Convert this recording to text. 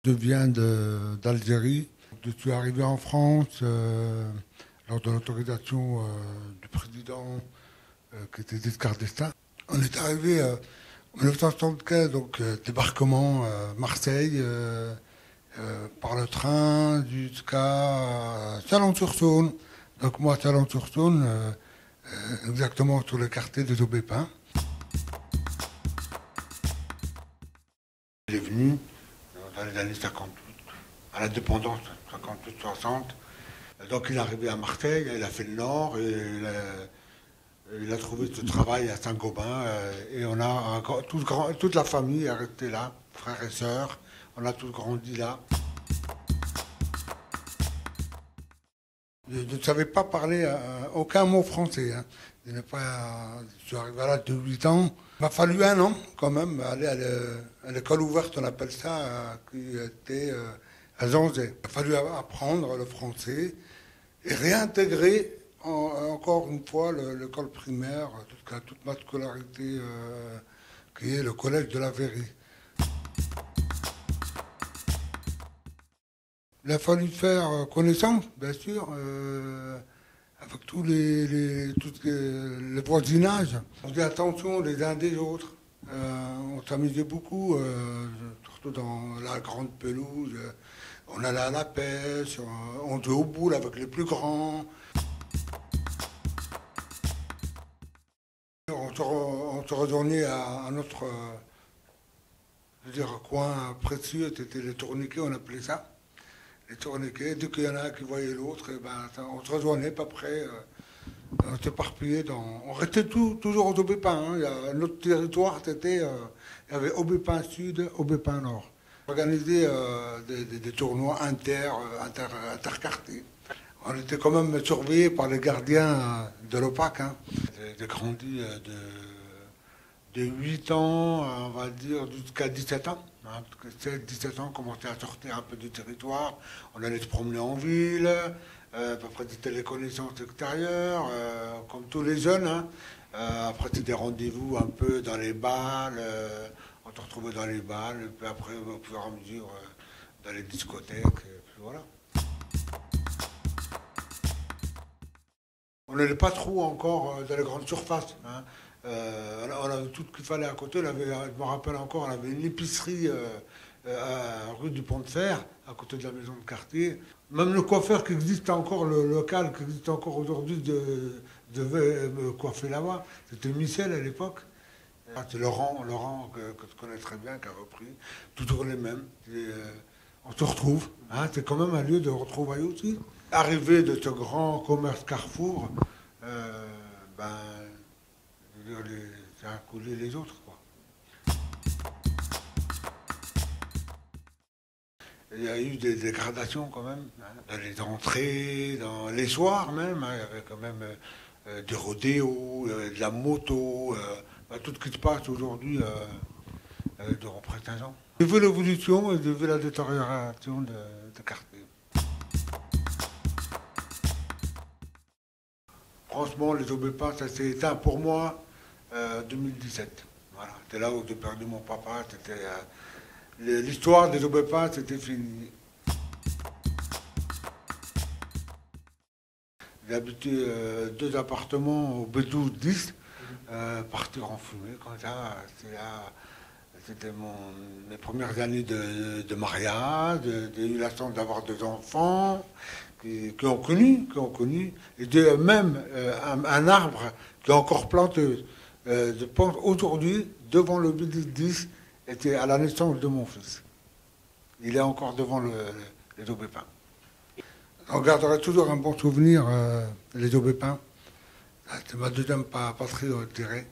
Je viens d'Algérie. Je suis arrivé en France lors de l'autorisation du président qui était Giscard d'Estaing. On est arrivé en 1975, donc débarquement Marseille par le train jusqu'à Chalon-sur-Saône. Donc moi, Chalon-sur-Saône, exactement sur le quartier des Aubépins. Il est venu dans les années 58, à l'indépendance, 58-60. Donc il est arrivé à Marseille, il a fait le nord, et il a trouvé ce travail à Saint-Gobain. Et on a toute la famille est restée là, frères et sœurs. On a tous grandi là. Je ne savais pas parler aucun mot français. Hein. Je suis arrivé à l'âge de 8 ans. Il m'a fallu 1 an quand même aller à l'école ouverte, on appelle ça, qui était à Janzé. Il a fallu apprendre le français et réintégrer encore une fois l'école primaire, toute ma scolarité qui est le collège de la Verrie. Il a fallu faire connaissance, bien sûr, avec tous les voisinages. On faisait attention les uns des autres. On s'amusait beaucoup, surtout dans la grande pelouse. On allait à la pêche, on jouait au boule avec les plus grands. On se rejoignait à notre coin précieux, c'était les tourniquets, on appelait ça. Les tourniquets, dès qu'il y en a un qui voyait l'autre, on se rejoignait pas près, on s'éparpillait on restait toujours aux Aubépins. Hein. Notre territoire, il y avait Aubépins Sud, Aubépins Nord. On organisait des tournois interquartiers. On était quand même surveillés par les gardiens de l'OPAC. Hein. J'ai grandi de 8 ans, on va dire, jusqu'à 17 ans. 17 ans, on commençait à sortir un peu du territoire. On allait se promener en ville, après c'était les connaissances extérieures, comme tous les jeunes. Hein. Après c'était des rendez-vous un peu dans les balles, on se retrouvait dans les balles, et puis après au fur et à mesure dans les discothèques, et puis voilà. On n'allait pas trop encore dans les grandes surfaces. Hein. On avait tout ce qu'il fallait à côté. Je me rappelle encore, on avait une épicerie rue du Pont de Fer, à côté de la maison de quartier. Même le coiffeur qui existe encore, le local qui existe encore aujourd'hui, devait me coiffer là-bas. C'était Michel à l'époque. C'est Laurent que je connais très bien, qui a repris. Toujours les mêmes. On se retrouve. Hein, c'est quand même un lieu de retrouvailles aussi. Arrivé de ce grand commerce Carrefour, ça a coulé les autres, quoi. Il y a eu des dégradations quand même, hein, dans les entrées, dans les soirs même. Hein, il y avait quand même des rodéos, de la moto, tout ce qui se passe aujourd'hui de représentation. J'ai vu l'évolution et j'ai vu la détérioration de quartier. Franchement, les Aubépins, ça s'est éteint pour moi 2017. Voilà. C'est là où j'ai perdu mon papa. L'histoire des Aubépins, c'était fini. J'ai habité 2 appartements au B12-10, partir en fumée, comme ça. C'était mes premières années de mariage. J'ai eu la chance d'avoir 2 enfants. Qui ont connu, et même un arbre qui est encore planté. Je pense aujourd'hui, devant le B10, était à la naissance de mon fils. Il est encore devant les Aubépins. On garderait toujours un bon souvenir, les Aubépins. C'est ma deuxième patrie, je dirais.